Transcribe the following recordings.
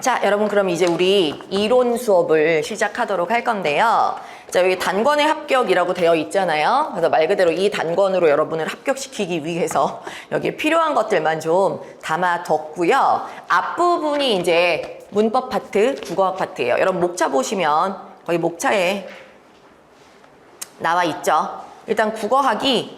자, 여러분 그럼 이제 우리 이론 수업을 시작하도록 할 건데요. 자, 여기 단권의 합격이라고 되어 있잖아요. 그래서 말 그대로 이 단권으로 여러분을 합격시키기 위해서 여기에 필요한 것들만 좀 담아뒀고요. 앞부분이 이제 문법 파트, 국어학 파트예요. 여러분 목차 보시면 거기 목차에 나와 있죠. 일단 국어학이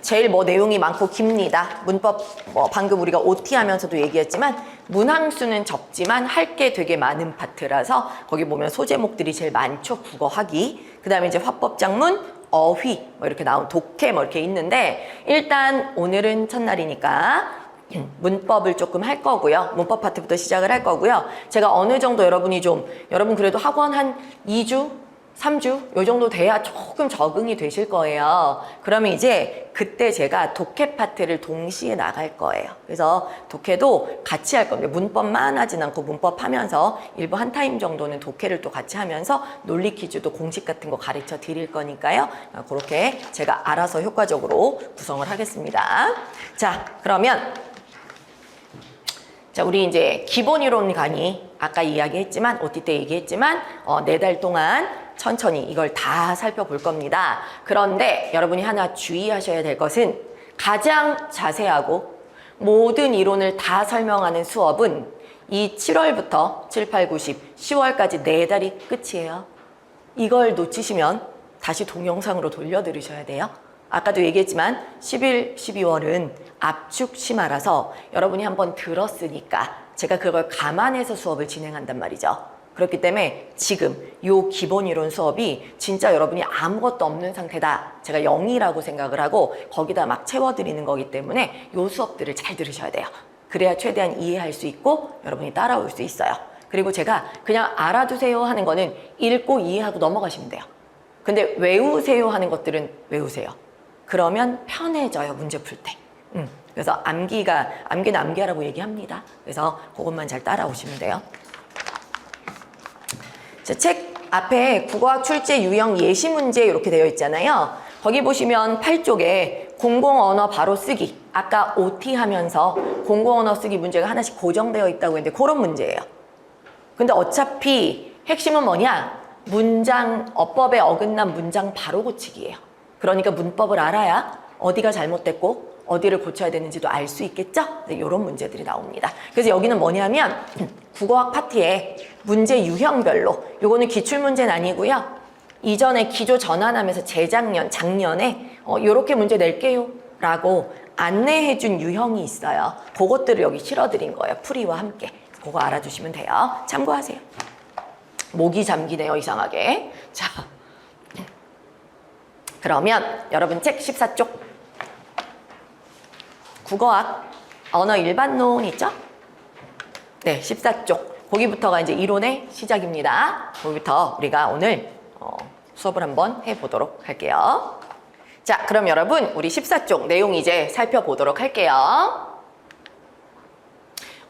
제일 내용이 많고 깁니다. 문법 방금 우리가 OT 하면서도 얘기했지만 문항수는 적지만 할 게 되게 많은 파트라서 거기 보면 소제목들이 제일 많죠. 국어학이. 그 다음에 이제 화법작문, 어휘 이렇게 나온 독해 이렇게 있는데 일단 오늘은 첫날이니까 문법을 조금 할 거고요. 문법 파트부터 시작을 할 거고요. 제가 어느 정도 여러분 그래도 학원 한 2주? 3주? 요 정도 돼야 조금 적응이 되실 거예요. 그러면 이제 그때 제가 독해 파트를 동시에 나갈 거예요. 그래서 독해도 같이 할 겁니다. 문법만 하진 않고 문법 하면서 일부 한 타임 정도는 독해를 또 같이 하면서 논리 퀴즈도 공식 같은 거 가르쳐 드릴 거니까요. 그렇게 제가 알아서 효과적으로 구성을 하겠습니다. 자, 그러면 자, 우리 이제 기본 이론 강의 아까 이야기했지만 OT 때 얘기했지만 4달 동안 천천히 이걸 다 살펴볼 겁니다. 그런데 여러분이 하나 주의하셔야 될 것은 가장 자세하고 모든 이론을 다 설명하는 수업은 이 7월부터 7, 8, 9, 10, 10월까지 4달이 끝이에요. 이걸 놓치시면 다시 동영상으로 돌려 들으셔야 돼요. 아까도 얘기했지만 11, 12월은 압축 심화라서 여러분이 한번 들었으니까 제가 그걸 감안해서 수업을 진행한단 말이죠. 그렇기 때문에 지금 요 기본 이론 수업이 진짜 여러분이 아무것도 없는 상태다. 제가 0이라고 생각을 하고 거기다 막 채워드리는 거기 때문에 요 수업들을 잘 들으셔야 돼요. 그래야 최대한 이해할 수 있고 여러분이 따라올 수 있어요. 그리고 제가 그냥 알아두세요 하는 거는 읽고 이해하고 넘어가시면 돼요. 근데 외우세요 하는 것들은 외우세요. 그러면 편해져요, 문제 풀 때. 그래서 암기는 암기하라고 얘기합니다. 그래서 그것만 잘 따라오시면 돼요. 자, 책 앞에 국어학 출제 유형 예시 문제 이렇게 되어 있잖아요. 거기 보시면 8쪽에 공공언어 바로 쓰기. 아까 OT 하면서 공공언어 쓰기 문제가 하나씩 고정되어 있다고 했는데 그런 문제예요. 근데 어차피 핵심은 뭐냐? 문장, 어법에 어긋난 문장 바로 고치기예요. 그러니까 문법을 알아야 어디가 잘못됐고 어디를 고쳐야 되는지도 알 수 있겠죠? 네, 이런 문제들이 나옵니다. 그래서 여기는 뭐냐면 국어학 파트에 문제 유형별로 요거는 기출문제는 아니고요. 이전에 기조 전환하면서 작년에 요렇게 문제 낼게요 라고 안내해준 유형이 있어요. 그것들을 여기 실어드린 거예요. 풀이와 함께. 그거 알아두시면 돼요. 참고하세요. 목이 잠기네요, 이상하게. 자, 그러면 여러분 책 14쪽 국어학 언어 일반론 있죠? 네, 14쪽. 거기부터가 이제 이론의 시작입니다. 거기부터 우리가 오늘 수업을 한번 해보도록 할게요. 자, 그럼 여러분 우리 14쪽 내용 이제 살펴보도록 할게요.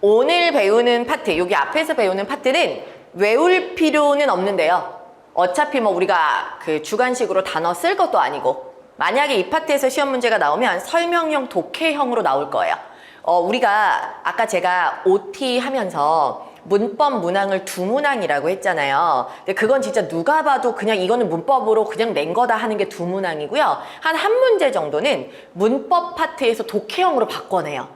오늘 배우는 파트, 여기 앞에서 배우는 파트는 외울 필요는 없는데요. 어차피 우리가 그 주관식으로 단어 쓸 것도 아니고 만약에 이 파트에서 시험 문제가 나오면 설명형 독해형으로 나올 거예요. 우리가 아까 제가 OT 하면서 문법 문항을 두 문항이라고 했잖아요. 근데 그건 진짜 누가 봐도 그냥 이거는 문법으로 그냥 낸 거다 하는 게 두 문항이고요. 한 문제 정도는 문법 파트에서 독해형으로 바꿔내요.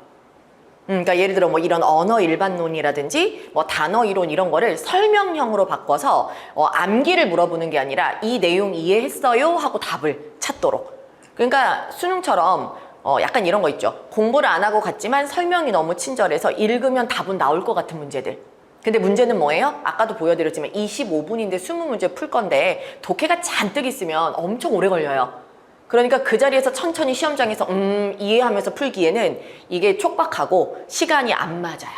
그러니까 예를 들어 이런 언어 일반론이라든지 단어 이론 이런 거를 설명형으로 바꿔서 암기를 물어보는 게 아니라 이 내용 이해했어요? 하고 답을 찾도록. 그러니까 수능처럼 약간 이런 거 있죠. 공부를 안 하고 갔지만 설명이 너무 친절해서 읽으면 답은 나올 것 같은 문제들. 근데 문제는 뭐예요? 아까도 보여드렸지만 25분인데 20문제 풀 건데 독해가 잔뜩 있으면 엄청 오래 걸려요. 그러니까 그 자리에서 천천히 시험장에서 이해하면서 풀기에는 이게 촉박하고 시간이 안 맞아요.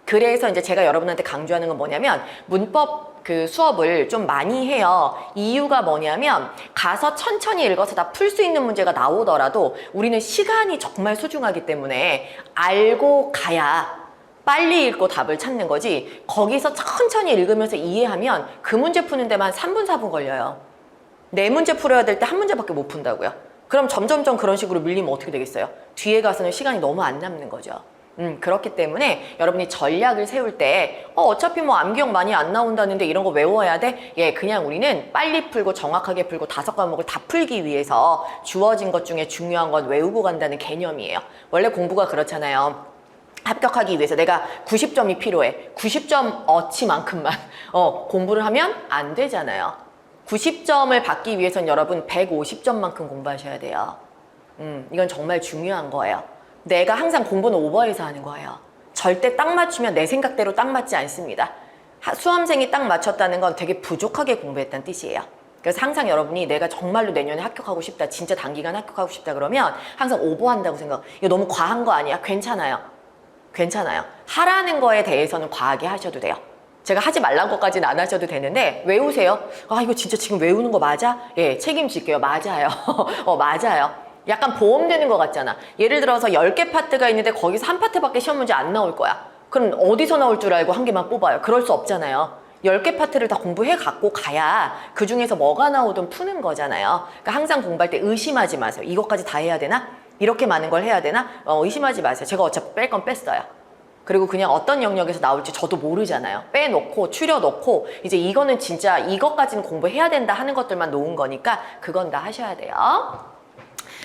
그래서 이제 제가 여러분한테 강조하는 건 뭐냐면 문법 그 수업을 좀 많이 해요. 이유가 뭐냐면 가서 천천히 읽어서 다 풀 수 있는 문제가 나오더라도 우리는 시간이 정말 소중하기 때문에 알고 가야 빨리 읽고 답을 찾는 거지 거기서 천천히 읽으면서 이해하면 그 문제 푸는 데만 3분, 4분 걸려요. 4문제 풀어야 될 때 1문제밖에 못 푼다고요. 그럼 점점점 그런 식으로 밀리면 어떻게 되겠어요? 뒤에 가서는 시간이 너무 안 남는 거죠. 그렇기 때문에 여러분이 전략을 세울 때 어차피 뭐 암기형 많이 안 나온다는데 이런 거 외워야 돼? 예, 그냥 우리는 빨리 풀고 정확하게 풀고 5과목을 다 풀기 위해서 주어진 것 중에 중요한 건 외우고 간다는 개념이에요. 원래 공부가 그렇잖아요. 합격하기 위해서 내가 90점이 필요해. 90점 어치만큼만 공부를 하면 안 되잖아요. 90점을 받기 위해선 여러분 150점만큼 공부하셔야 돼요. 이건 정말 중요한 거예요. 내가 항상 공부는 오버해서 하는 거예요. 절대 딱 맞추면 내 생각대로 딱 맞지 않습니다. 수험생이 딱 맞췄다는 건 되게 부족하게 공부했다는 뜻이에요. 그래서 항상 여러분이 내가 정말로 내년에 합격하고 싶다, 진짜 단기간 합격하고 싶다 그러면 항상 오버한다고 생각. 이거 너무 과한 거 아니야? 괜찮아요. 괜찮아요. 하라는 거에 대해서는 과하게 하셔도 돼요. 제가 하지 말란 것까지는 안 하셔도 되는데 외우세요. 아, 이거 진짜 지금 외우는 거 맞아? 예, 책임질게요. 맞아요. 맞아요. 약간 보험되는 것 같잖아. 예를 들어서 10개 파트가 있는데 거기서 한 파트밖에 시험 문제 안 나올 거야. 그럼 어디서 나올 줄 알고 한 개만 뽑아요? 그럴 수 없잖아요. 10개 파트를 다 공부해 갖고 가야 그 중에서 뭐가 나오든 푸는 거잖아요. 그러니까 항상 공부할 때 의심하지 마세요. 이것까지 다 해야 되나? 이렇게 많은 걸 해야 되나? 의심하지 마세요. 제가 어차피 뺄 건 뺐어요. 그리고 그냥 어떤 영역에서 나올지 저도 모르잖아요. 빼놓고 추려놓고 이제 이거는 진짜 이것까지는 공부해야 된다 하는 것들만 놓은 거니까 그건 다 하셔야 돼요.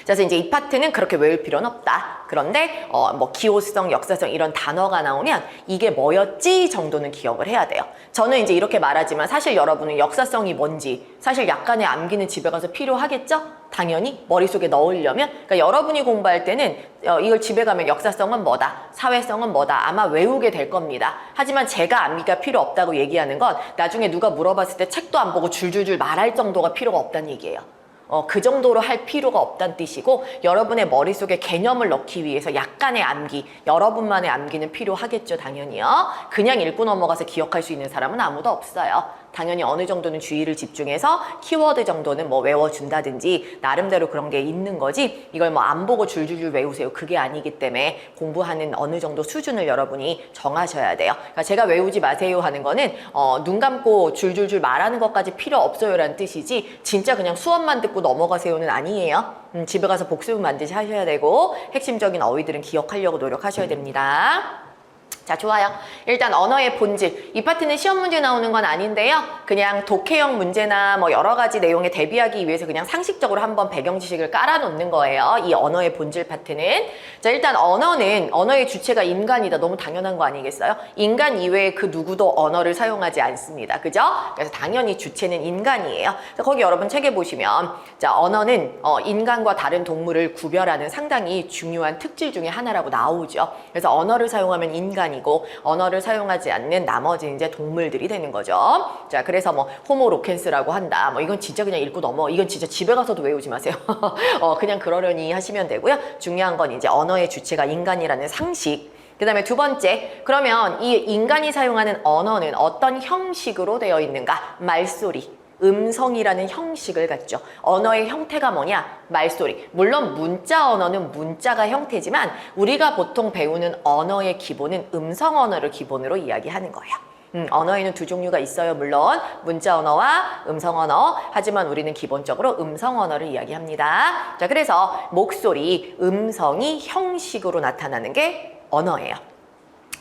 그래서 이제 이 파트는 그렇게 외울 필요는 없다. 그런데 뭐 기호성, 역사성 이런 단어가 나오면 이게 뭐였지 정도는 기억을 해야 돼요. 저는 이제 이렇게 말하지만 사실 여러분은 역사성이 뭔지 사실 약간의 암기는 집에 가서 필요하겠죠? 당연히 머릿속에 넣으려면. 그러니까 여러분이 공부할 때는 이걸 집에 가면 역사성은 뭐다, 사회성은 뭐다 아마 외우게 될 겁니다. 하지만 제가 암기가 필요 없다고 얘기하는 건 나중에 누가 물어봤을 때 책도 안 보고 줄줄줄 말할 정도가 필요가 없다는 얘기예요. 그 정도로 할 필요가 없다는 뜻이고 여러분의 머릿속에 개념을 넣기 위해서 약간의 암기, 여러분만의 암기는 필요하겠죠, 당연히요. 그냥 읽고 넘어가서 기억할 수 있는 사람은 아무도 없어요. 당연히 어느 정도는 주의를 집중해서 키워드 정도는 뭐 외워준다든지 나름대로 그런 게 있는 거지 이걸 뭐 안 보고 줄줄줄 외우세요. 그게 아니기 때문에 공부하는 어느 정도 수준을 여러분이 정하셔야 돼요. 그러니까 제가 외우지 마세요 하는 거는 눈 감고 줄줄줄 말하는 것까지 필요 없어요 라는 뜻이지 진짜 그냥 수업만 듣고 넘어가세요는 아니에요. 집에 가서 복습은 반드시 하셔야 되고 핵심적인 어휘들은 기억하려고 노력하셔야 됩니다. 자, 좋아요. 일단 언어의 본질. 이 파트는 시험 문제 나오는 건 아닌데요. 그냥 독해형 문제나 뭐 여러 가지 내용에 대비하기 위해서 그냥 상식적으로 한번 배경 지식을 깔아놓는 거예요. 이 언어의 본질 파트는. 자, 일단 언어의 주체가 인간이다. 너무 당연한 거 아니겠어요? 인간 이외에 그 누구도 언어를 사용하지 않습니다. 그죠? 그래서 당연히 주체는 인간이에요. 그래서 거기 여러분 책에 보시면 자, 언어는 인간과 다른 동물을 구별하는 상당히 중요한 특질 중에 하나라고 나오죠. 그래서 언어를 사용하면 인간이고 언어를 사용하지 않는 나머지 이제 동물들이 되는 거죠. 자, 그래서 뭐 호모 로켄스라고 한다. 뭐 이건 진짜 그냥 읽고 넘어. 이건 진짜 집에 가서도 외우지 마세요. 그냥 그러려니 하시면 되고요. 중요한 건 이제 언어의 주체가 인간이라는 상식. 그 다음에 두 번째, 그러면 이 인간이 사용하는 언어는 어떤 형식으로 되어 있는가? 말소리. 음성이라는 형식을 갖죠. 언어의 형태가 뭐냐? 말소리. 물론 문자 언어는 문자가 형태지만 우리가 보통 배우는 언어의 기본은 음성 언어를 기본으로 이야기하는 거예요. 언어에는 두 종류가 있어요. 물론 문자 언어와 음성 언어. 하지만 우리는 기본적으로 음성 언어를 이야기합니다. 자, 그래서 목소리, 음성이 형식으로 나타나는 게 언어예요.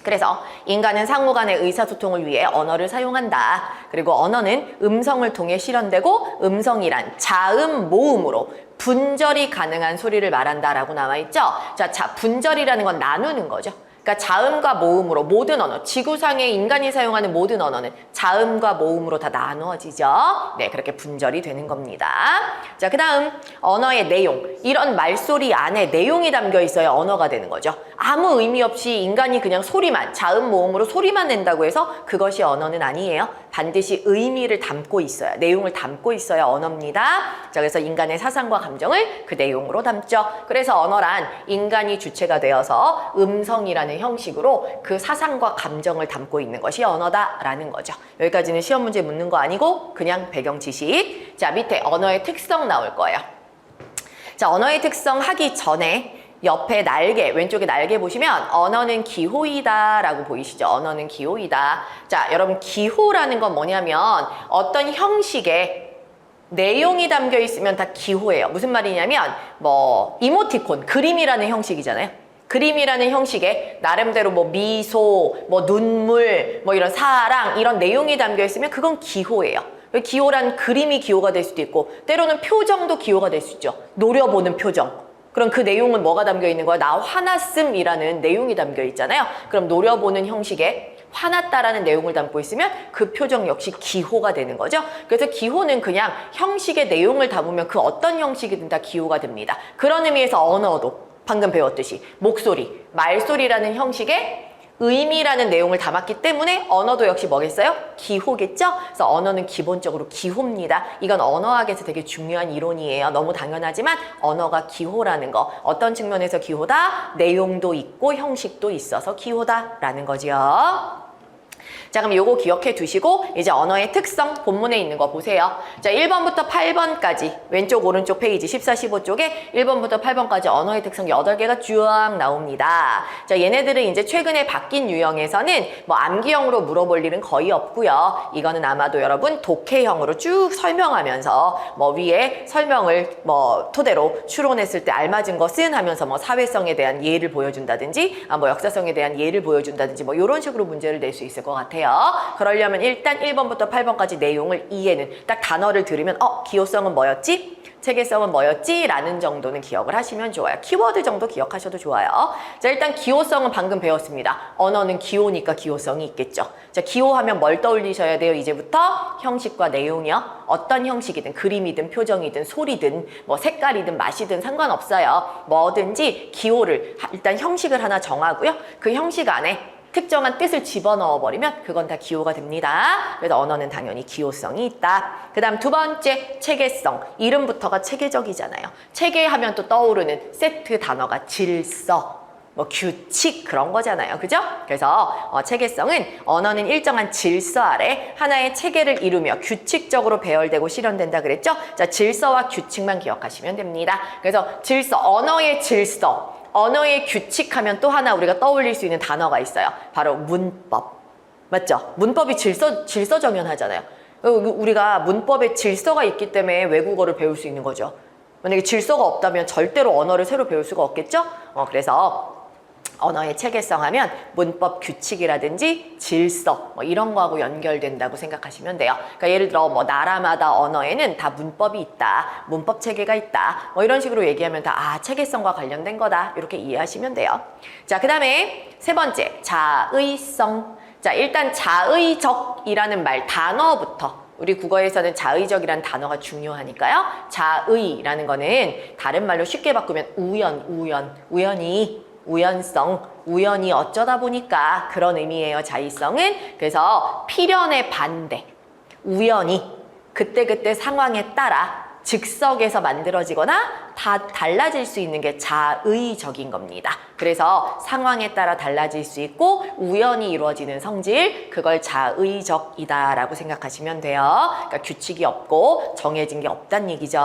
그래서 인간은 상호 간의 의사소통을 위해 언어를 사용한다. 그리고 언어는 음성을 통해 실현되고 음성이란 자음, 모음으로 분절이 가능한 소리를 말한다라고 나와 있죠. 자, 분절이라는 건 나누는 거죠. 그러니까 자음과 모음으로 모든 언어, 지구상의 인간이 사용하는 모든 언어는 자음과 모음으로 다 나누어지죠. 네, 그렇게 분절이 되는 겁니다. 자, 그 다음 언어의 내용. 이런 말소리 안에 내용이 담겨 있어야 언어가 되는 거죠. 아무 의미 없이 인간이 그냥 소리만, 자음, 모음으로 소리만 낸다고 해서 그것이 언어는 아니에요. 반드시 의미를 담고 있어야, 내용을 담고 있어야 언어입니다. 자, 그래서 인간의 사상과 감정을 그 내용으로 담죠. 그래서 언어란 인간이 주체가 되어서 음성이라는 형식으로 그 사상과 감정을 담고 있는 것이 언어다라는 거죠. 여기까지는 시험 문제 묻는 거 아니고 그냥 배경 지식. 자, 밑에 언어의 특성 나올 거예요. 자, 언어의 특성 하기 전에 옆에 날개, 왼쪽에 날개 보시면 언어는 기호이다 라고 보이시죠? 언어는 기호이다. 자, 여러분 기호라는 건 뭐냐면 어떤 형식의 내용이 담겨 있으면 다 기호예요. 무슨 말이냐면 뭐 이모티콘, 그림이라는 형식이잖아요. 그림이라는 형식에 나름대로 뭐 미소, 뭐 눈물, 뭐 이런 사랑 이런 내용이 담겨 있으면 그건 기호예요. 기호란 그림이 기호가 될 수도 있고 때로는 표정도 기호가 될 수 있죠. 노려보는 표정. 그럼 그 내용은 뭐가 담겨 있는 거야? 나 화났음이라는 내용이 담겨 있잖아요. 그럼 노려보는 형식에 화났다라는 내용을 담고 있으면 그 표정 역시 기호가 되는 거죠. 그래서 기호는 그냥 형식의 내용을 담으면 그 어떤 형식이든 다 기호가 됩니다. 그런 의미에서 언어도 방금 배웠듯이 목소리, 말소리라는 형식의 의미라는 내용을 담았기 때문에 언어도 역시 뭐겠어요? 기호겠죠? 그래서 언어는 기본적으로 기호입니다. 이건 언어학에서 되게 중요한 이론이에요. 너무 당연하지만 언어가 기호라는 거. 어떤 측면에서 기호다? 내용도 있고 형식도 있어서 기호다라는 거죠. 자, 그럼 요거 기억해 두시고 이제 언어의 특성 본문에 있는 거 보세요. 자, 1번부터 8번까지 왼쪽 오른쪽 페이지 14, 15쪽에 1번부터 8번까지 언어의 특성 8개가 쭉 나옵니다. 자, 얘네들은 이제 최근에 바뀐 유형에서는 뭐 암기형으로 물어볼 일은 거의 없고요. 이거는 아마도 여러분 독해형으로 쭉 설명하면서 뭐 위에 설명을 뭐 토대로 추론했을 때 알맞은 것은 하면서 뭐 사회성에 대한 예를 보여준다든지 뭐 역사성에 대한 예를 보여준다든지 뭐 이런 식으로 문제를 낼 수 있을 것 같아요. 그러려면 일단 1번부터 8번까지 내용을 이해는 딱 단어를 들으면 기호성은 뭐였지? 체계성은 뭐였지? 라는 정도는 기억을 하시면 좋아요. 키워드 정도 기억하셔도 좋아요. 자, 일단 기호성은 방금 배웠습니다. 언어는 기호니까 기호성이 있겠죠. 자, 기호하면 뭘 떠올리셔야 돼요? 이제부터 형식과 내용이요. 어떤 형식이든 그림이든 표정이든 소리든 뭐 색깔이든 맛이든 상관없어요. 뭐든지 기호를 일단 형식을 하나 정하고요. 그 형식 안에 특정한 뜻을 집어넣어 버리면 그건 다 기호가 됩니다. 그래서 언어는 당연히 기호성이 있다. 그 다음 두 번째 체계성. 이름부터가 체계적이잖아요. 체계하면 또 떠오르는 세트 단어가 질서, 뭐 규칙 그런 거잖아요. 그죠? 그래서 체계성은 언어는 일정한 질서 아래 하나의 체계를 이루며 규칙적으로 배열되고 실현된다 그랬죠? 자, 질서와 규칙만 기억하시면 됩니다. 그래서 질서, 언어의 질서. 언어의 규칙하면 또 하나 우리가 떠올릴 수 있는 단어가 있어요. 바로 문법. 맞죠? 문법이 질서정연하잖아요. 우리가 문법에 질서가 있기 때문에 외국어를 배울 수 있는 거죠. 만약에 질서가 없다면 절대로 언어를 새로 배울 수가 없겠죠? 그래서 언어의 체계성 하면 문법 규칙이라든지 질서 뭐 이런 거하고 연결된다고 생각하시면 돼요. 그러니까 예를 들어 뭐 나라마다 언어에는 다 문법이 있다. 문법 체계가 있다. 뭐 이런 식으로 얘기하면 다 체계성과 관련된 거다. 이렇게 이해하시면 돼요. 자, 그다음에 세 번째 자의성. 자, 일단 자의적이라는 말 단어부터 우리 국어에서는 자의적이라는 단어가 중요하니까요. 자의라는 거는 다른 말로 쉽게 바꾸면 우연히 우연성, 우연히 어쩌다 보니까 그런 의미예요. 자의성은. 그래서 필연의 반대, 우연히 그때그때 상황에 따라 즉석에서 만들어지거나 다 달라질 수 있는 게 자의적인 겁니다. 그래서 상황에 따라 달라질 수 있고 우연히 이루어지는 성질, 그걸 자의적이다라고 생각하시면 돼요. 그러니까 규칙이 없고 정해진 게 없다는 얘기죠.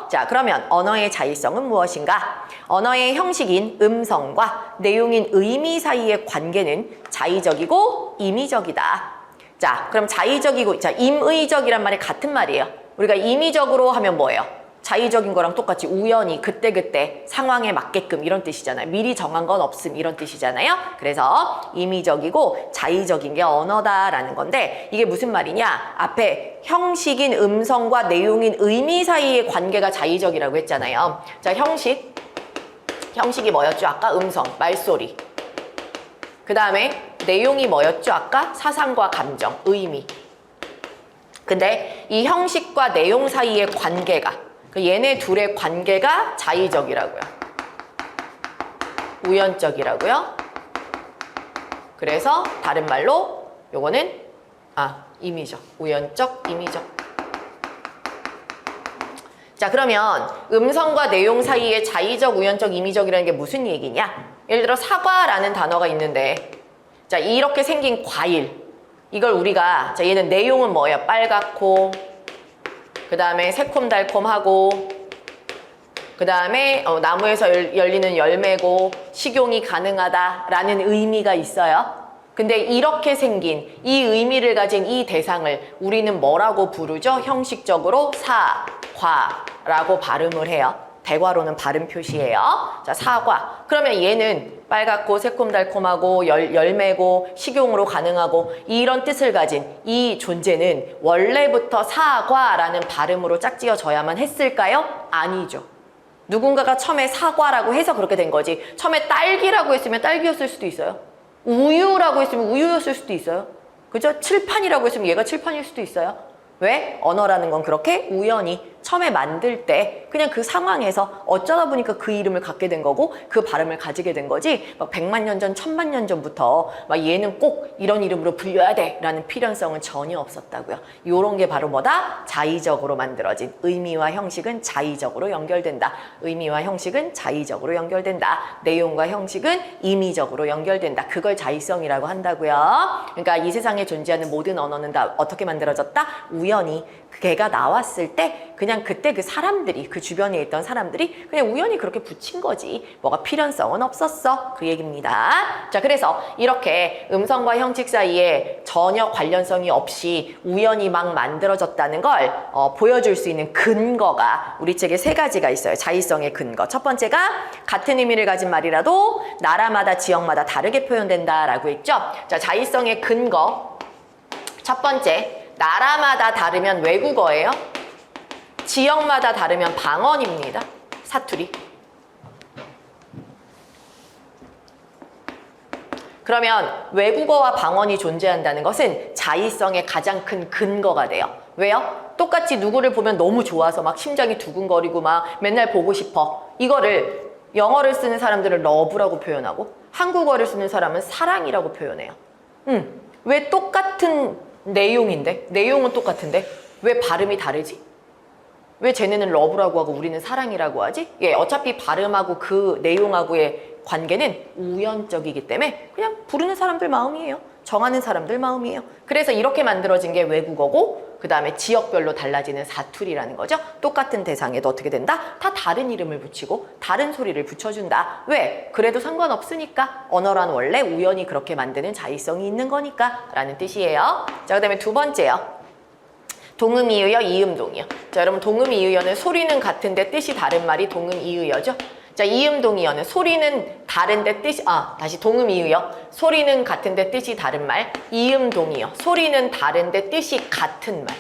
자, 그러면 언어의 자의성은 무엇인가? 언어의 형식인 음성과 내용인 의미 사이의 관계는 자의적이고 임의적이다. 자, 그럼 자의적이고 임의적이란 말이 같은 말이에요. 우리가 임의적으로 하면 뭐예요? 자의적인 거랑 똑같이 우연히 그때그때 상황에 맞게끔 이런 뜻이잖아요. 미리 정한 건 없음 이런 뜻이잖아요. 그래서 임의적이고 자의적인 게 언어다라는 건데 이게 무슨 말이냐? 앞에 형식인 음성과 내용인 의미 사이의 관계가 자의적이라고 했잖아요. 자, 형식이 뭐였죠? 아까 음성, 말소리. 그 다음에 내용이 뭐였죠? 아까 사상과 감정, 의미. 근데 이 형식과 내용 사이의 관계가 얘네 둘의 관계가 자의적이라고요. 우연적이라고요. 그래서 다른 말로 요거는 임의적, 우연적, 임의적. 자, 그러면 음성과 내용 사이의 자의적, 우연적, 임의적이라는 게 무슨 얘기냐? 예를 들어 사과라는 단어가 있는데 자, 이렇게 생긴 과일 이걸 우리가 얘는 내용은 뭐예요? 빨갛고 그 다음에 새콤달콤하고 그 다음에 나무에서 열리는 열매고 식용이 가능하다라는 의미가 있어요. 근데 이렇게 생긴 이 의미를 가진 이 대상을 우리는 뭐라고 부르죠? 형식적으로 사과라고 발음을 해요. 대괄호는 발음 표시예요. 자, 사과. 그러면 얘는 빨갛고 새콤달콤하고 열매고 식용으로 가능하고 이런 뜻을 가진 이 존재는 원래부터 사과라는 발음으로 짝지어져야만 했을까요? 아니죠. 누군가가 처음에 사과라고 해서 그렇게 된 거지. 처음에 딸기라고 했으면 딸기였을 수도 있어요. 우유라고 했으면 우유였을 수도 있어요. 그죠? 칠판이라고 했으면 얘가 칠판일 수도 있어요. 왜? 언어라는 건 그렇게 우연히 처음에 만들 때 그냥 그 상황에서 어쩌다 보니까 그 이름을 갖게 된 거고 그 발음을 가지게 된 거지 막 100만 년 전, 1000만 년 전부터 막 얘는 꼭 이런 이름으로 불려야 돼 라는 필연성은 전혀 없었다고요. 요런 게 바로 뭐다? 자의적으로 만들어진 의미와 형식은 자의적으로 연결된다. 의미와 형식은 자의적으로 연결된다. 내용과 형식은 임의적으로 연결된다. 그걸 자의성이라고 한다고요. 그러니까 이 세상에 존재하는 모든 언어는 다 어떻게 만들어졌다? 우연히 걔가 나왔을 때 그냥 그때 그 사람들이 그 주변에 있던 사람들이 그냥 우연히 그렇게 붙인 거지 뭐가 필연성은 없었어 그 얘기입니다. 자, 그래서 이렇게 음성과 형식 사이에 전혀 관련성이 없이 우연히 막 만들어졌다는 걸 보여줄 수 있는 근거가 우리 책에 3가지가 있어요. 자의성의 근거. 첫 번째가 같은 의미를 가진 말이라도 나라마다 지역마다 다르게 표현된다라고 했죠. 자, 자의성의 근거 첫 번째, 나라마다 다르면 외국어예요. 지역마다 다르면 방언입니다. 사투리. 그러면 외국어와 방언이 존재한다는 것은 자의성의 가장 큰 근거가 돼요. 왜요? 똑같이 누구를 보면 너무 좋아서 막 심장이 두근거리고 막 맨날 보고 싶어. 이거를 영어를 쓰는 사람들은 러브라고 표현하고 한국어를 쓰는 사람은 사랑이라고 표현해요. 왜 똑같은 내용인데? 내용은 똑같은데? 왜 발음이 다르지? 왜 쟤네는 러브라고 하고 우리는 사랑이라고 하지? 예, 어차피 발음하고 그 내용하고의 관계는 우연적이기 때문에 그냥 부르는 사람들 마음이에요. 정하는 사람들 마음이에요. 그래서 이렇게 만들어진 게 외국어고 그 다음에 지역별로 달라지는 사투리라는 거죠. 똑같은 대상에도 어떻게 된다? 다 다른 이름을 붙이고 다른 소리를 붙여준다. 왜? 그래도 상관없으니까. 언어란 원래 우연히 그렇게 만드는 자의성이 있는 거니까 라는 뜻이에요. 자, 그 다음에 두 번째요. 동음이의어, 이음동의어. 자, 여러분 동음이의어는 소리는 같은데 뜻이 다른 말이 동음이의어죠. 자, 이음동의어는 소리는 다른데 뜻이 다시 동음이의어. 소리는 같은데 뜻이 다른 말. 이음동의어. 소리는 다른데 뜻이 같은 말.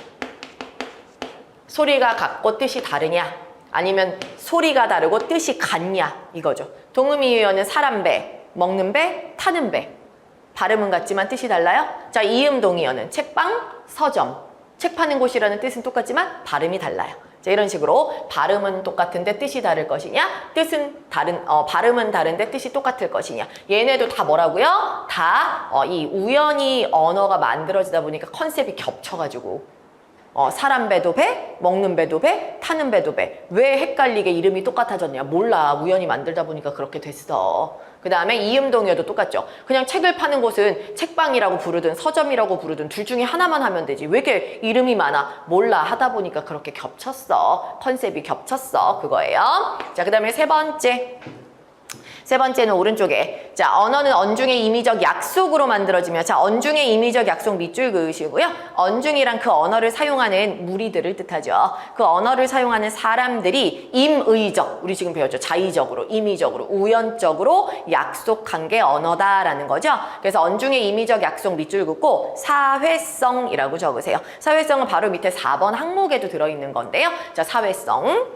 소리가 같고 뜻이 다르냐? 아니면 소리가 다르고 뜻이 같냐? 이거죠. 동음이의어는 사람 배, 먹는 배, 타는 배. 발음은 같지만 뜻이 달라요. 자, 이음동의어는 책방, 서점. 책 파는 곳이라는 뜻은 똑같지만 발음이 달라요. 자, 이런 식으로 발음은 똑같은데 뜻이 다를 것이냐? 발음은 다른데 뜻이 똑같을 것이냐? 얘네도 다 뭐라고요? 다 이 우연히 언어가 만들어지다 보니까 컨셉이 겹쳐가지고 사람 배도 배, 먹는 배도 배, 타는 배도 배. 왜 헷갈리게 이름이 똑같아졌냐? 몰라. 우연히 만들다 보니까 그렇게 됐어. 그 다음에 이음동의어도 똑같죠. 그냥 책을 파는 곳은 책방이라고 부르든 서점이라고 부르든 둘 중에 하나만 하면 되지. 왜 이렇게 이름이 많아? 몰라. 하다 보니까 그렇게 겹쳤어. 컨셉이 겹쳤어. 그거예요. 자, 그 다음에 세 번째는 오른쪽에. 자, 언어는 언중의 임의적 약속으로 만들어지며, 자, 언중의 임의적 약속 밑줄 그으시고요. 언중이란 그 언어를 사용하는 무리들을 뜻하죠. 그 언어를 사용하는 사람들이 임의적, 우리 지금 배웠죠. 자의적으로, 임의적으로, 우연적으로 약속한 게 언어다라는 거죠. 그래서 언중의 임의적 약속 밑줄 긋고 사회성이라고 적으세요. 사회성은 바로 밑에 4번 항목에도 들어있는 건데요. 자, 사회성.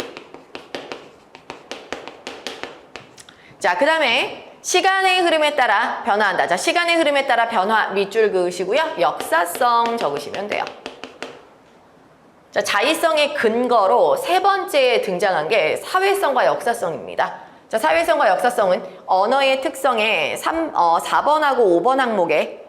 자, 그 다음에 시간의 흐름에 따라 변화한다. 자, 시간의 흐름에 따라 변화 밑줄 그으시고요. 역사성 적으시면 돼요. 자, 자의성의 근거로 세 번째에 등장한 게 사회성과 역사성입니다. 자, 사회성과 역사성은 언어의 특성의 4번하고 5번 항목에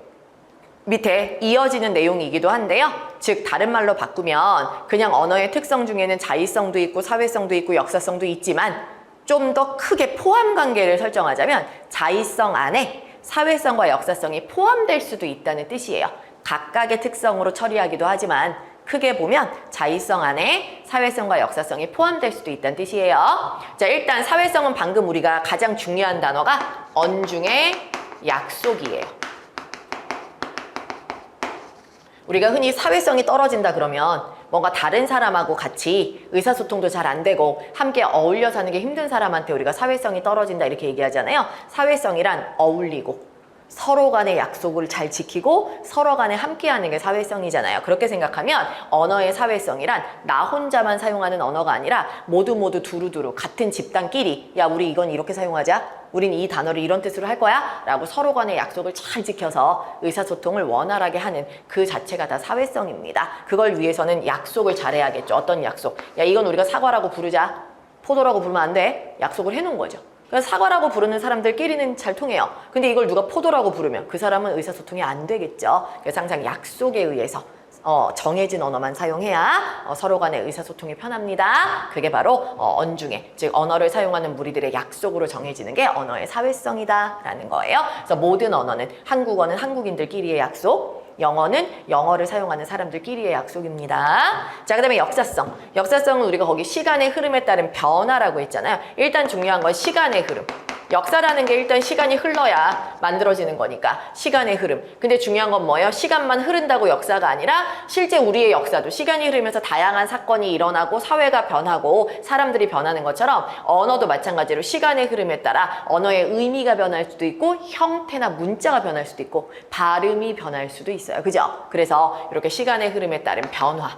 밑에 이어지는 내용이기도 한데요. 즉 다른 말로 바꾸면 그냥 언어의 특성 중에는 자의성도 있고 사회성도 있고 역사성도 있지만 좀 더 크게 포함 관계를 설정하자면 자의성 안에 사회성과 역사성이 포함될 수도 있다는 뜻이에요. 각각의 특성으로 처리하기도 하지만 크게 보면 자의성 안에 사회성과 역사성이 포함될 수도 있다는 뜻이에요. 자, 일단 사회성은 방금 우리가 가장 중요한 단어가 언중의 약속이에요. 우리가 흔히 사회성이 떨어진다 그러면 뭔가 다른 사람하고 같이 의사소통도 잘 안 되고 함께 어울려 사는 게 힘든 사람한테 우리가 사회성이 떨어진다 이렇게 얘기하잖아요. 사회성이란 어울리고 서로 간의 약속을 잘 지키고 서로 간에 함께하는 게 사회성이잖아요. 그렇게 생각하면 언어의 사회성이란 나 혼자만 사용하는 언어가 아니라 모두 두루두루 같은 집단끼리 야 우리 이건 이렇게 사용하자. 우린 이 단어를 이런 뜻으로 할 거야 라고 서로 간의 약속을 잘 지켜서 의사소통을 원활하게 하는 그 자체가 다 사회성입니다. 그걸 위해서는 약속을 잘해야겠죠. 어떤 약속? 야 이건 우리가 사과라고 부르자. 포도라고 부르면 안 돼. 약속을 해놓은 거죠. 그래서 사과라고 부르는 사람들끼리는 잘 통해요. 근데 이걸 누가 포도라고 부르면 그 사람은 의사소통이 안 되겠죠. 그래서 항상 약속에 의해서 정해진 언어만 사용해야 서로 간의 의사소통이 편합니다. 그게 바로 언중에, 즉 언어를 사용하는 무리들의 약속으로 정해지는 게 언어의 사회성이다 라는 거예요. 그래서 모든 언어는 한국어는 한국인들끼리의 약속, 영어는 영어를 사용하는 사람들끼리의 약속입니다. 자, 그 다음에 역사성. 역사성은 우리가 거기 시간의 흐름에 따른 변화라고 했잖아요. 일단 중요한 건 시간의 흐름. 역사라는 게 일단 시간이 흘러야 만들어지는 거니까 시간의 흐름. 근데 중요한 건 뭐예요? 시간만 흐른다고 역사가 아니라 실제 우리의 역사도 시간이 흐르면서 다양한 사건이 일어나고 사회가 변하고 사람들이 변하는 것처럼 언어도 마찬가지로 시간의 흐름에 따라 언어의 의미가 변할 수도 있고 형태나 문자가 변할 수도 있고 발음이 변할 수도 있어요. 그죠? 그래서 이렇게 시간의 흐름에 따른 변화.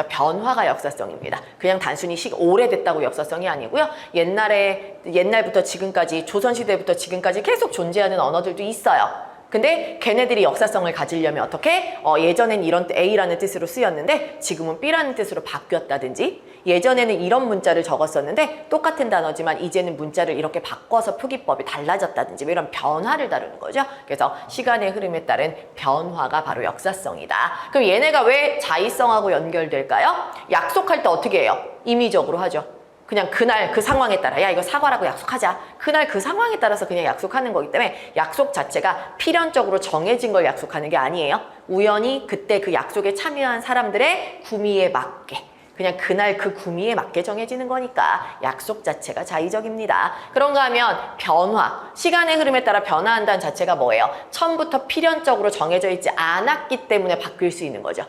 변화가 역사성입니다. 그냥 단순히 오래됐다고 역사성이 아니고요. 옛날부터 지금까지 조선시대부터 지금까지 계속 존재하는 언어들도 있어요. 근데 걔네들이 역사성을 가지려면 어떻게? 예전엔 이런 A라는 뜻으로 쓰였는데 지금은 B라는 뜻으로 바뀌었다든지 예전에는 이런 문자를 적었었는데 똑같은 단어지만 이제는 문자를 이렇게 바꿔서 표기법이 달라졌다든지 이런 변화를 다루는 거죠. 그래서 시간의 흐름에 따른 변화가 바로 역사성이다. 그럼 얘네가 왜 자의성하고 연결될까요? 약속할 때 어떻게 해요? 임의적으로 하죠. 그냥 그날 그 상황에 따라 야 이거 사과라고 약속하자. 그날 그 상황에 따라서 그냥 약속하는 거기 때문에 약속 자체가 필연적으로 정해진 걸 약속하는 게 아니에요. 우연히 그때 그 약속에 참여한 사람들의 구미에 맞게 그냥 그날 그 구미에 맞게 정해지는 거니까 약속 자체가 자의적입니다. 그런가 하면 변화, 시간의 흐름에 따라 변화한다는 자체가 뭐예요? 처음부터 필연적으로 정해져 있지 않았기 때문에 바뀔 수 있는 거죠.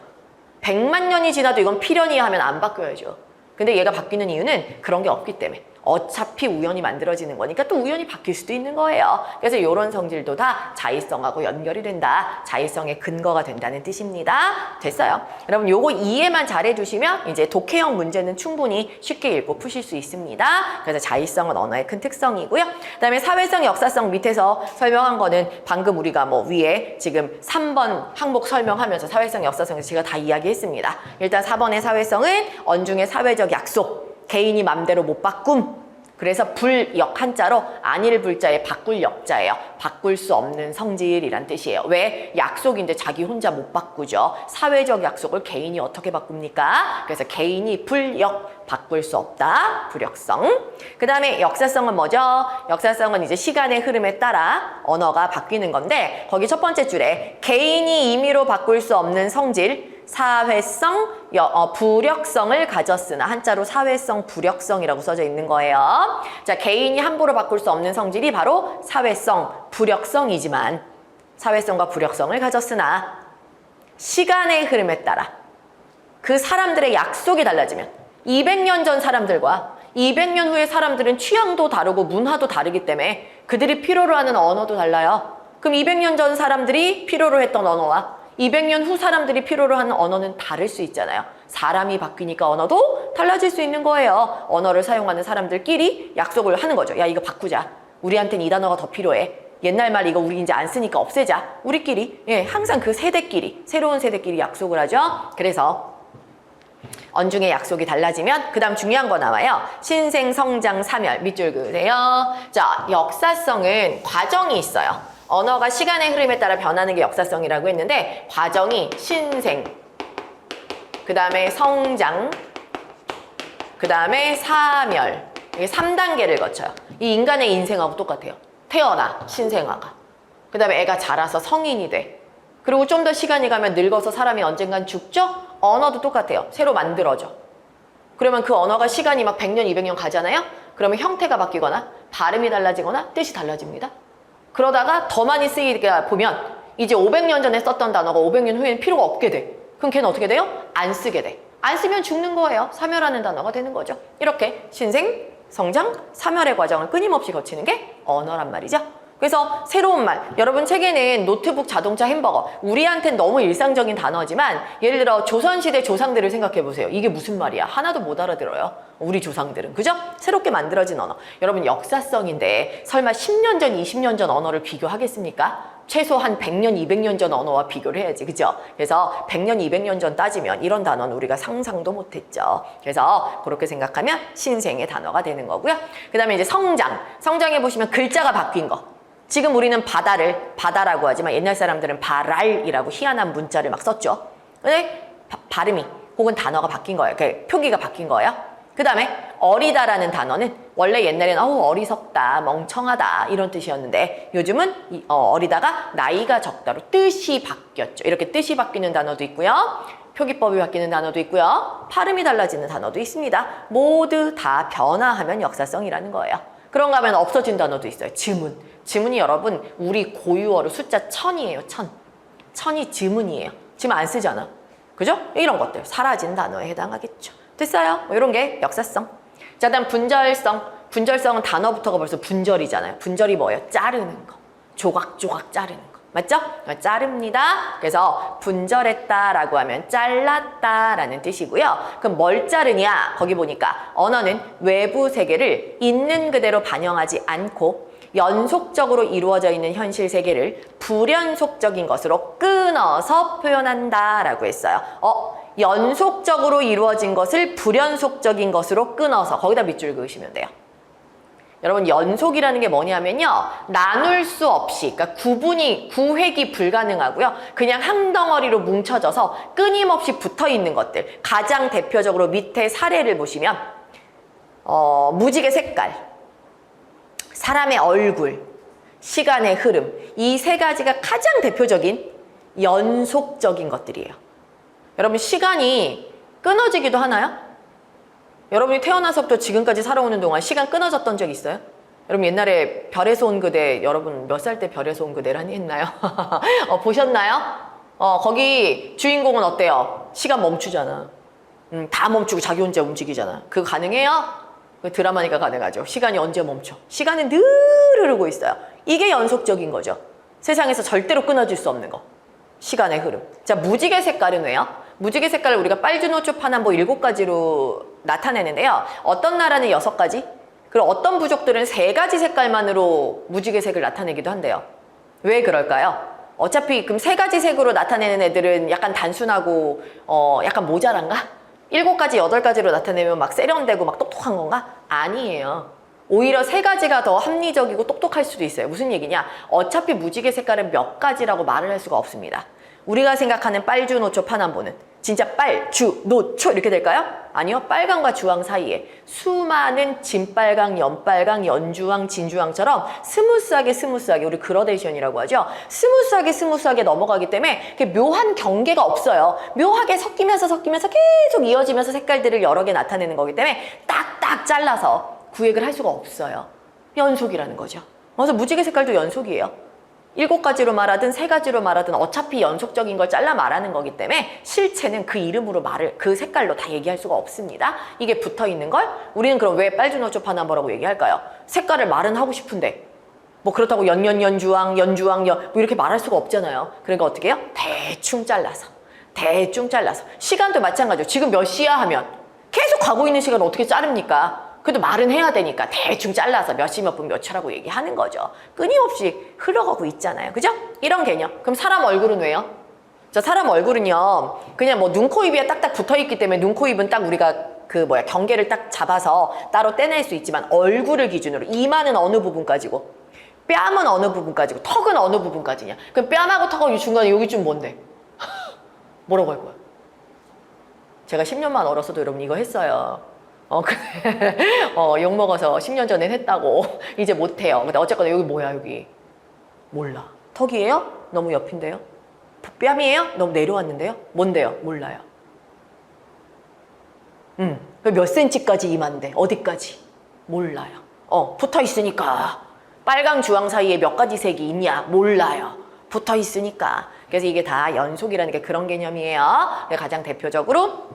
100만 년이 지나도 이건 필연이야 하면 안 바뀌어야죠. 근데 얘가 바뀌는 이유는 그런 게 없기 때문에 어차피 우연히 만들어지는 거니까 또 우연히 바뀔 수도 있는 거예요. 그래서 이런 성질도 다 자의성하고 연결이 된다. 자의성의 근거가 된다는 뜻입니다. 됐어요. 여러분 요거 이해만 잘해주시면 이제 독해형 문제는 충분히 쉽게 읽고 푸실 수 있습니다. 그래서 자의성은 언어의 큰 특성이고요. 그 다음에 사회성, 역사성 밑에서 설명한 거는 방금 우리가 뭐 위에 지금 3번 항목 설명하면서 사회성, 역사성에서 제가 다 이야기했습니다. 일단 4번의 사회성은 언중의 사회적 약속. 개인이 맘대로 못 바꿈. 그래서 불역 한자로 안일 불자에 바꿀 역자예요. 바꿀 수 없는 성질이란 뜻이에요. 왜? 약속인데 자기 혼자 못 바꾸죠. 사회적 약속을 개인이 어떻게 바꿉니까? 그래서 개인이 불역, 바꿀 수 없다. 불역성. 그 다음에 역사성은 뭐죠? 역사성은 이제 시간의 흐름에 따라 언어가 바뀌는 건데 거기 첫 번째 줄에 개인이 임의로 바꿀 수 없는 성질 사회성, 불역성을 가졌으나 한자로 사회성, 불역성이라고 써져 있는 거예요. 자, 개인이 함부로 바꿀 수 없는 성질이 바로 사회성, 불역성이지만 사회성과 불역성을 가졌으나 시간의 흐름에 따라 그 사람들의 약속이 달라지면 200년 전 사람들과 200년 후의 사람들은 취향도 다르고 문화도 다르기 때문에 그들이 필요로 하는 언어도 달라요. 그럼 200년 전 사람들이 필요로 했던 언어와 200년 후 사람들이 필요로 하는 언어는 다를 수 있잖아요. 사람이 바뀌니까 언어도 달라질 수 있는 거예요. 언어를 사용하는 사람들끼리 약속을 하는 거죠. 야, 이거 바꾸자. 우리한테는 이 단어가 더 필요해. 옛날 말 이거 우리 이제 안 쓰니까 없애자. 우리끼리. 예, 항상 그 세대끼리, 새로운 세대끼리 약속을 하죠. 그래서 언중의 약속이 달라지면 그 다음 중요한 거 나와요. 신생, 성장, 사멸. 밑줄 그으세요. 자, 역사성은 과정이 있어요. 언어가 시간의 흐름에 따라 변하는 게 역사성이라고 했는데 과정이 신생, 그 다음에 성장, 그 다음에 사멸 이게 3단계를 거쳐요. 이 인간의 인생하고 똑같아요. 태어나, 신생아가. 그 다음에 애가 자라서 성인이 돼. 그리고 좀 더 시간이 가면 늙어서 사람이 언젠간 죽죠? 언어도 똑같아요. 새로 만들어져. 그러면 그 언어가 시간이 막 100년, 200년 가잖아요? 그러면 형태가 바뀌거나 발음이 달라지거나 뜻이 달라집니다. 그러다가 더 많이 쓰이게 보면 이제 500년 전에 썼던 단어가 500년 후에는 필요가 없게 돼. 그럼 걔는 어떻게 돼요? 안 쓰게 돼. 안 쓰면 죽는 거예요. 사멸하는 단어가 되는 거죠. 이렇게 신생, 성장, 사멸의 과정을 끊임없이 거치는 게 언어란 말이죠. 그래서 새로운 말, 여러분 책에는 노트북, 자동차, 햄버거, 우리한테는 너무 일상적인 단어지만 예를 들어 조선시대 조상들을 생각해 보세요. 이게 무슨 말이야? 하나도 못 알아들어요. 우리 조상들은. 그죠? 새롭게 만들어진 언어. 여러분 역사성인데 설마 10년 전, 20년 전 언어를 비교하겠습니까? 최소한 100년, 200년 전 언어와 비교를 해야지. 그죠? 그래서 100년, 200년 전 따지면 이런 단어는 우리가 상상도 못했죠. 그래서 그렇게 생각하면 신생의 단어가 되는 거고요. 그 다음에 이제 성장. 성장해 보시면 글자가 바뀐 거. 지금 우리는 바다를 바다라고 하지만 옛날 사람들은 바랄이라고 희한한 문자를 막 썼죠. 근데 발음이 혹은 단어가 바뀐 거예요. 표기가 바뀐 거예요. 그 다음에 어리다라는 단어는 원래 옛날에는 어리석다, 멍청하다 이런 뜻이었는데 요즘은 어리다가 나이가 적다로 뜻이 바뀌었죠. 이렇게 뜻이 바뀌는 단어도 있고요. 표기법이 바뀌는 단어도 있고요. 발음이 달라지는 단어도 있습니다. 모두 다 변화하면 역사성이라는 거예요. 그런가 하면 없어진 단어도 있어요. 지문. 지문이 여러분 우리 고유어로 숫자 1000이에요. 1000. 1000이 지문이에요. 지문 안 쓰잖아. 그죠? 이런 것들 사라진 단어에 해당하겠죠. 됐어요? 뭐 이런 게 역사성. 자, 다음 분절성. 분절성은 단어부터가 벌써 분절이잖아요. 분절이 뭐예요? 자르는 거. 조각조각 자르는 거. 맞죠? 자릅니다. 그래서 분절했다라고 하면 잘랐다라는 뜻이고요. 그럼 뭘 자르냐? 거기 보니까 언어는 외부 세계를 있는 그대로 반영하지 않고 연속적으로 이루어져 있는 현실 세계를 불연속적인 것으로 끊어서 표현한다라고 했어요. 연속적으로 이루어진 것을 불연속적인 것으로 끊어서 거기다 밑줄 그으시면 돼요. 여러분 연속이라는 게 뭐냐면요. 나눌 수 없이 그러니까 구획이 불가능하고요. 그냥 한 덩어리로 뭉쳐져서 끊임없이 붙어있는 것들. 가장 대표적으로 밑에 사례를 보시면 무지개 색깔, 사람의 얼굴, 시간의 흐름 이 세 가지가 가장 대표적인 연속적인 것들이에요. 여러분 시간이 끊어지기도 하나요? 여러분이 태어나서부터 지금까지 살아오는 동안 시간 끊어졌던 적 있어요? 여러분 옛날에 별에서 온 그대 여러분 몇 살 때 별에서 온 그대라니 했나요? 보셨나요? 거기 주인공은 어때요? 시간 멈추잖아. 다 멈추고 자기 혼자 움직이잖아. 그거 가능해요? 그 드라마니까 가능하죠. 시간이 언제 멈춰? 시간은 늘 흐르고 있어요. 이게 연속적인 거죠. 세상에서 절대로 끊어질 수 없는 거. 시간의 흐름. 자, 무지개 색깔은 왜요? 무지개 색깔을 우리가 빨주노초 파남보 7가지로 나타내는데요. 어떤 나라는 6가지, 그리고 어떤 부족들은 3가지 색깔만으로 무지개 색을 나타내기도 한대요. 왜 그럴까요? 어차피 그럼 3가지 색으로 나타내는 애들은 약간 단순하고 약간 모자란가? 7가지, 8가지로 나타내면 막 세련되고 막 똑똑한 건가? 아니에요. 오히려 3가지가 더 합리적이고 똑똑할 수도 있어요. 무슨 얘기냐? 어차피 무지개 색깔은 몇 가지라고 말을 할 수가 없습니다. 우리가 생각하는 빨주, 노초, 파남보는 진짜 빨, 주, 노, 초 이렇게 될까요? 아니요. 빨강과 주황 사이에 수많은 진빨강, 연빨강, 연주황, 진주황처럼 스무스하게 우리 그라데이션이라고 하죠. 스무스하게 넘어가기 때문에 이렇게 묘한 경계가 없어요. 묘하게 섞이면서 계속 이어지면서 색깔들을 여러 개 나타내는 거기 때문에 딱딱 잘라서 구획을 할 수가 없어요. 연속이라는 거죠. 그래서 무지개 색깔도 연속이에요. 7가지로 말하든 3가지로 말하든 어차피 연속적인 걸 잘라 말하는 거기 때문에 실체는 그 이름으로 그 색깔로 다 얘기할 수가 없습니다. 이게 붙어있는 걸 우리는 그럼 왜 빨주노초 파남보라고 얘기할까요? 색깔을 말은 하고 싶은데 뭐 그렇다고 연주황 뭐 이렇게 말할 수가 없잖아요. 그러니까 어떻게 해요? 대충 잘라서 시간도 마찬가지죠. 지금 몇 시야 하면 계속 가고 있는 시간을 어떻게 자릅니까? 그래도 말은 해야 되니까 대충 잘라서 몇 시 몇 분 몇 초라고 얘기하는 거죠. 끊임없이 흘러가고 있잖아요. 그죠? 이런 개념. 그럼 사람 얼굴은 왜요? 자, 사람 얼굴은요. 그냥 뭐 눈, 코, 입이 딱딱 붙어있기 때문에 눈, 코, 입은 딱 우리가 경계를 딱 잡아서 따로 떼낼 수 있지만 얼굴을 기준으로 이마는 어느 부분까지고 뺨은 어느 부분까지고 턱은 어느 부분까지냐. 그럼 뺨하고 턱하고 중간에 여기쯤 뭔데? 뭐라고 할 거야? 제가 10년만 얼었어도 여러분 이거 했어요. 근데 욕먹어서 10년 전엔 했다고 이제 못해요. 근데 어쨌거나 여기 뭐야 여기? 몰라. 턱이에요? 너무 옆인데요? 뺨이에요? 너무 내려왔는데요? 뭔데요? 몰라요. 몇 센치까지 이만데 어디까지? 몰라요. 붙어 있으니까 빨강 주황 사이에 몇 가지 색이 있냐? 몰라요. 붙어 있으니까 그래서 이게 다 연속이라는 게 그런 개념이에요. 가장 대표적으로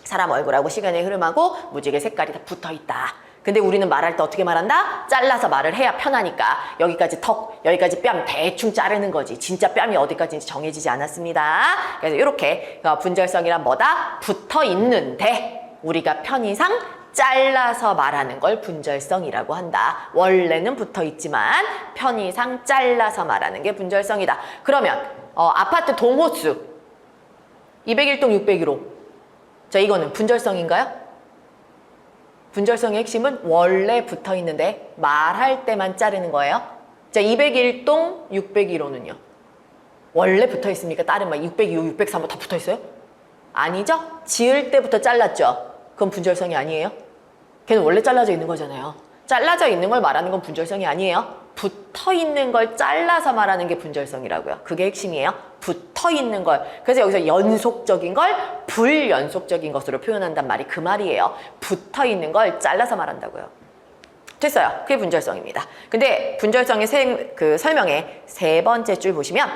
사람 얼굴하고 시간의 흐름하고 무지개 색깔이 다 붙어있다. 근데 우리는 말할 때 어떻게 말한다? 잘라서 말을 해야 편하니까 여기까지 턱, 여기까지 뺨 대충 자르는 거지. 진짜 뺨이 어디까지인지 정해지지 않았습니다. 그래서 이렇게 분절성이란 뭐다? 붙어있는데 우리가 편의상 잘라서 말하는 걸 분절성이라고 한다. 원래는 붙어있지만 편의상 잘라서 말하는 게 분절성이다. 그러면 아파트 동호수 201동 601호. 자, 이거는 분절성인가요? 분절성의 핵심은 원래 붙어 있는데 말할 때만 자르는 거예요. 자, 201동 601호는요. 원래 붙어 있습니까? 다른 말 602호, 603호 다 붙어 있어요? 아니죠? 지을 때부터 잘랐죠? 그건 분절성이 아니에요? 걔는 원래 잘라져 있는 거잖아요. 잘라져 있는 걸 말하는 건 분절성이 아니에요. 붙어 있는 걸 잘라서 말하는 게 분절성이라고요. 그게 핵심이에요. 붙어 있는 걸. 그래서 여기서 연속적인 걸 불연속적인 것으로 표현한단 말이 그 말이에요. 붙어 있는 걸 잘라서 말한다고요. 됐어요. 그게 분절성입니다. 근데 분절성의 설명의 세 번째 줄 보시면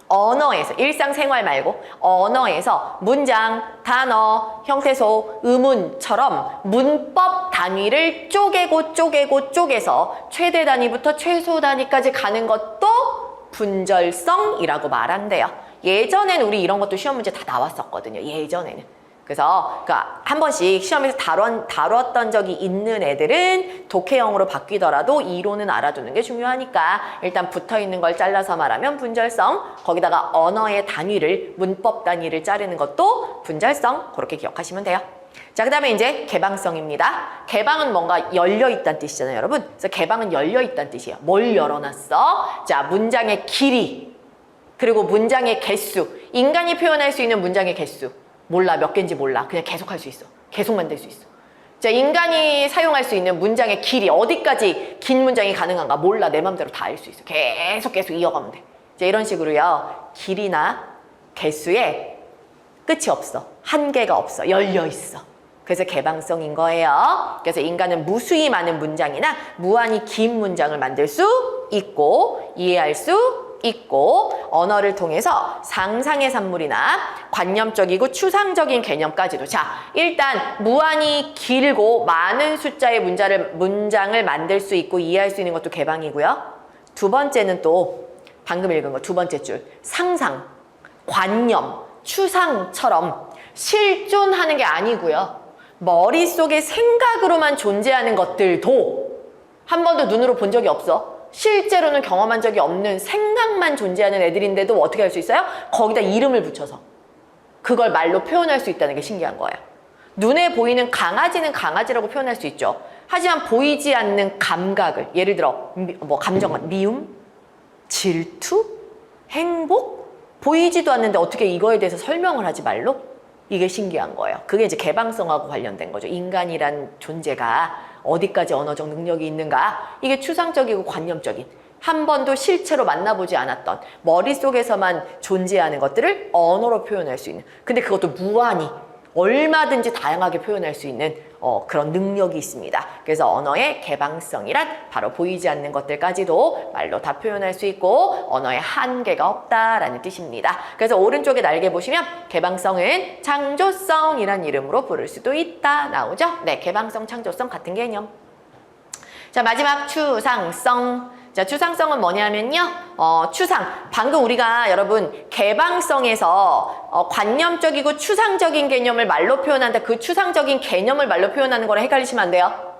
언어에서, 일상생활 말고 언어에서 문장, 단어, 형태소, 의문처럼 문법 단위를 쪼개서 최대 단위부터 최소 단위까지 가는 것도 분절성이라고 말한대요. 예전에는 우리 이런 것도 시험 문제 다 나왔었거든요. 예전에는. 그래서 한 번씩 시험에서 다뤘던 적이 있는 애들은 독해형으로 바뀌더라도 이론은 알아두는 게 중요하니까 일단 붙어있는 걸 잘라서 말하면 분절성, 거기다가 언어의 단위를, 문법 단위를 자르는 것도 분절성, 그렇게 기억하시면 돼요. 자, 그 다음에 이제 개방성입니다. 개방은 뭔가 열려있다는 뜻이잖아요, 여러분. 그래서 개방은 열려있다는 뜻이에요. 뭘 열어놨어? 자, 문장의 길이, 그리고 문장의 개수. 인간이 표현할 수 있는 문장의 개수. 몰라, 몇 개인지 몰라. 그냥 계속 할 수 있어. 계속 만들 수 있어. 자, 인간이 사용할 수 있는 문장의 길이 어디까지 긴 문장이 가능한가? 몰라, 내 맘대로 다 알 수 있어. 계속 이어가면 돼. 자, 이런 식으로요. 길이나 개수에 끝이 없어. 한계가 없어. 열려 있어. 그래서 개방성인 거예요. 그래서 인간은 무수히 많은 문장이나 무한히 긴 문장을 만들 수 있고 이해할 수 있고 언어를 통해서 상상의 산물이나 관념적이고 추상적인 개념까지도. 자, 일단 무한히 길고 많은 숫자의 문장을 만들 수 있고 이해할 수 있는 것도 개방이고요. 두 번째는 또 방금 읽은 거 두 번째 줄, 상상, 관념, 추상처럼 실존하는 게 아니고요. 머릿속에 생각으로만 존재하는 것들도 한 번도 눈으로 본 적이 없어. 실제로는 경험한 적이 없는 생각만 존재하는 애들인데도 어떻게 할 수 있어요? 거기다 이름을 붙여서 그걸 말로 표현할 수 있다는 게 신기한 거예요. 눈에 보이는 강아지는 강아지라고 표현할 수 있죠. 하지만 보이지 않는 감각을, 예를 들어 감정은 미움, 질투, 행복, 보이지도 않는데 어떻게 이거에 대해서 설명을 하지 말로? 이게 신기한 거예요. 그게 이제 개방성하고 관련된 거죠. 인간이란 존재가 어디까지 언어적 능력이 있는가? 이게 추상적이고 관념적인, 한 번도 실체로 만나보지 않았던 머릿속에서만 존재하는 것들을 언어로 표현할 수 있는, 근데 그것도 무한히 얼마든지 다양하게 표현할 수 있는 그런 능력이 있습니다. 그래서 언어의 개방성이란 바로 보이지 않는 것들까지도 말로 다 표현할 수 있고 언어에 한계가 없다라는 뜻입니다. 그래서 오른쪽에 날개 보시면 개방성은 창조성이란 이름으로 부를 수도 있다 나오죠? 네, 개방성, 창조성 같은 개념. 자, 마지막 추상성. 자, 추상성은 뭐냐면요. 추상. 방금 우리가 여러분 개방성에서 관념적이고 추상적인 개념을 말로 표현한다. 그 추상적인 개념을 말로 표현하는 거랑 헷갈리시면 안 돼요.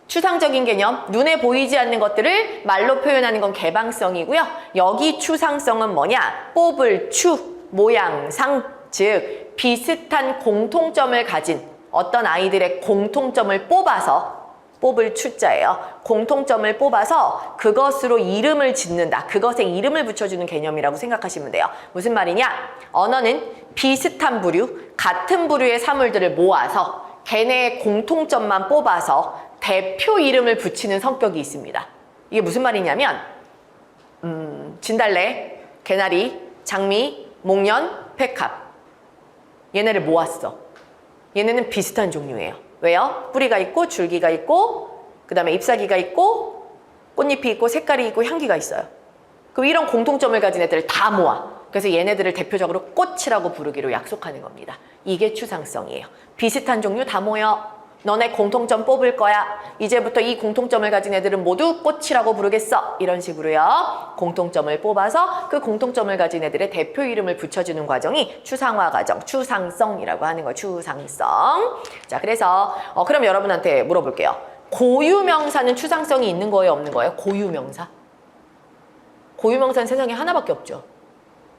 추상적인 개념, 눈에 보이지 않는 것들을 말로 표현하는 건 개방성이고요. 여기 추상성은 뭐냐? 뽑을 추, 모양상, 즉 비슷한 공통점을 가진 어떤 아이들의 공통점을 뽑아서, 뽑을 추자예요. 공통점을 뽑아서 그것으로 이름을 짓는다. 그것에 이름을 붙여주는 개념이라고 생각하시면 돼요. 무슨 말이냐? 언어는 비슷한 부류, 같은 부류의 사물들을 모아서 걔네의 공통점만 뽑아서 대표 이름을 붙이는 성격이 있습니다. 이게 무슨 말이냐면 진달래, 개나리, 장미, 목련, 백합, 얘네를 모았어. 얘네는 비슷한 종류예요. 왜요? 뿌리가 있고 줄기가 있고 그 다음에 잎사귀가 있고 꽃잎이 있고 색깔이 있고 향기가 있어요. 그럼 이런 공통점을 가진 애들을 다 모아. 그래서 얘네들을 대표적으로 꽃이라고 부르기로 약속하는 겁니다. 이게 추상성이에요. 비슷한 종류 다 모여. 너네 공통점 뽑을 거야. 이제부터 이 공통점을 가진 애들은 모두 꽃이라고 부르겠어. 이런 식으로요. 공통점을 뽑아서 그 공통점을 가진 애들의 대표 이름을 붙여주는 과정이 추상화 과정, 추상성이라고 하는 거예요. 추상성. 자, 그래서 그럼 여러분한테 물어볼게요. 고유명사는 추상성이 있는 거예요, 없는 거예요? 고유명사? 고유명사는 세상에 하나밖에 없죠.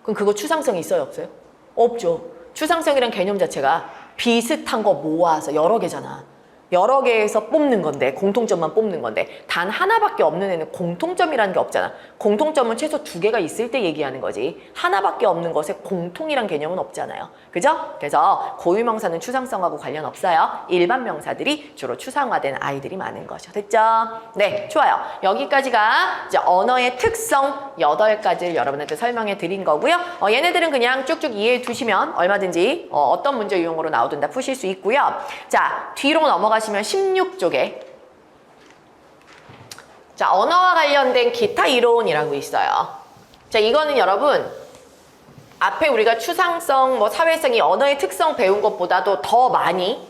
그럼 그거 추상성이 있어요, 없어요? 없죠. 추상성이란 개념 자체가 비슷한 거 모아서 여러 개잖아. 여러 개에서 뽑는 건데, 공통점만 뽑는 건데, 단 하나밖에 없는 애는 공통점이라는 게 없잖아. 공통점은 최소 2개가 있을 때 얘기하는 거지. 하나밖에 없는 것에 공통이란 개념은 없잖아요. 그죠? 그래서 고유명사는 추상성하고 관련 없어요. 일반 명사들이 주로 추상화된 아이들이 많은 거죠. 됐죠? 네, 좋아요. 여기까지가 이제 언어의 특성 8가지를 여러분한테 설명해 드린 거고요. 얘네들은 그냥 쭉쭉 이해해 두시면 얼마든지 어떤 문제 유형으로 나오든 다 푸실 수 있고요. 자, 뒤로 넘어가시면 16쪽에 자, 언어와 관련된 기타 이론이라고 있어요. 자, 이거는 여러분 앞에 우리가 추상성, 사회성이 언어의 특성 배운 것보다도 더 많이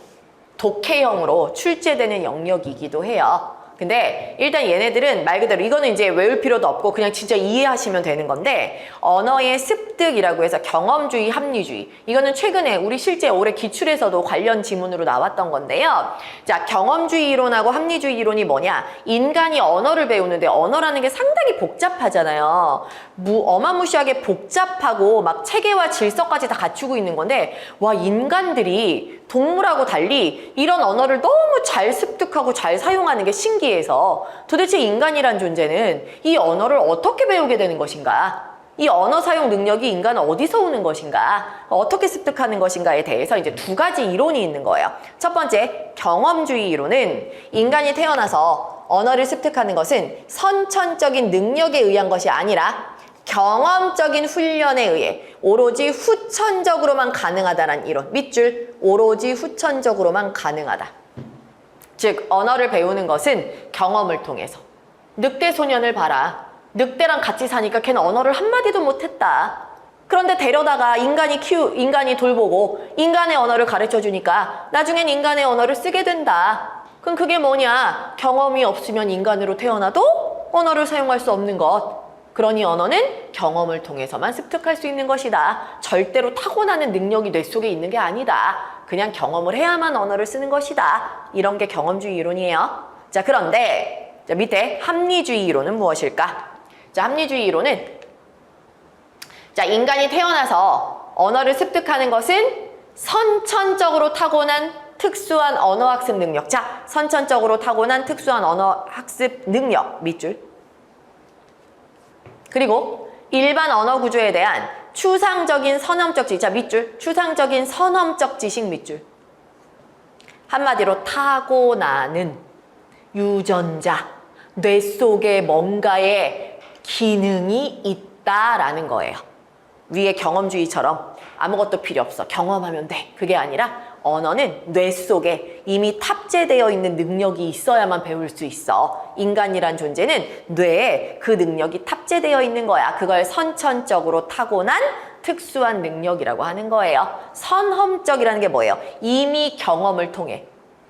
독해형으로 출제되는 영역이기도 해요. 근데 일단 얘네들은 말 그대로 이거는 이제 외울 필요도 없고 그냥 진짜 이해하시면 되는 건데 언어의 습득이라고 해서 경험주의, 합리주의 이거는 최근에 우리 실제 올해 기출에서도 관련 지문으로 나왔던 건데요. 자, 경험주의 이론하고 합리주의 이론이 뭐냐? 인간이 언어를 배우는데 언어라는 게 상당히 복잡하잖아요. 어마무시하게 복잡하고 막 체계와 질서까지 다 갖추고 있는 건데 와, 인간들이 동물하고 달리 이런 언어를 너무 잘 습득하고 잘 사용하는 게 신기해서 도대체 인간이란 존재는 이 언어를 어떻게 배우게 되는 것인가? 이 언어 사용 능력이 인간은 어디서 오는 것인가? 어떻게 습득하는 것인가에 대해서 이제 2가지 이론이 있는 거예요. 첫 번째, 경험주의 이론은 인간이 태어나서 언어를 습득하는 것은 선천적인 능력에 의한 것이 아니라 경험적인 훈련에 의해 오로지 후천적으로만 가능하다는 이론. 밑줄, 오로지 후천적으로만 가능하다. 즉, 언어를 배우는 것은 경험을 통해서. 늑대 소년을 봐라. 늑대랑 같이 사니까 걔는 언어를 한마디도 못했다. 그런데 데려다가 인간이 돌보고 인간의 언어를 가르쳐주니까 나중엔 인간의 언어를 쓰게 된다. 그럼 그게 뭐냐? 경험이 없으면 인간으로 태어나도 언어를 사용할 수 없는 것. 그러니 언어는 경험을 통해서만 습득할 수 있는 것이다. 절대로 타고나는 능력이 뇌 속에 있는 게 아니다. 그냥 경험을 해야만 언어를 쓰는 것이다. 이런 게 경험주의 이론이에요. 자, 그런데 자, 밑에 합리주의 이론은 무엇일까? 자, 합리주의 이론은 자, 인간이 태어나서 언어를 습득하는 것은 선천적으로 타고난 특수한 언어학습 능력. 자, 선천적으로 타고난 특수한 언어학습 능력. 밑줄. 그리고 일반 언어 구조에 대한 추상적인 선험적 지식. 자, 밑줄. 추상적인 선험적 지식. 밑줄. 한마디로 타고나는 유전자, 뇌 속에 뭔가의 기능이 있다라는 거예요. 위에 경험주의처럼 아무것도 필요 없어. 경험하면 돼. 그게 아니라 언어는 뇌 속에 이미 탑재되어 있는 능력이 있어야만 배울 수 있어. 인간이란 존재는 뇌에 그 능력이 탑재되어 있는 거야. 그걸 선천적으로 타고난 특수한 능력이라고 하는 거예요. 선험적이라는 게 뭐예요? 이미 경험을 통해.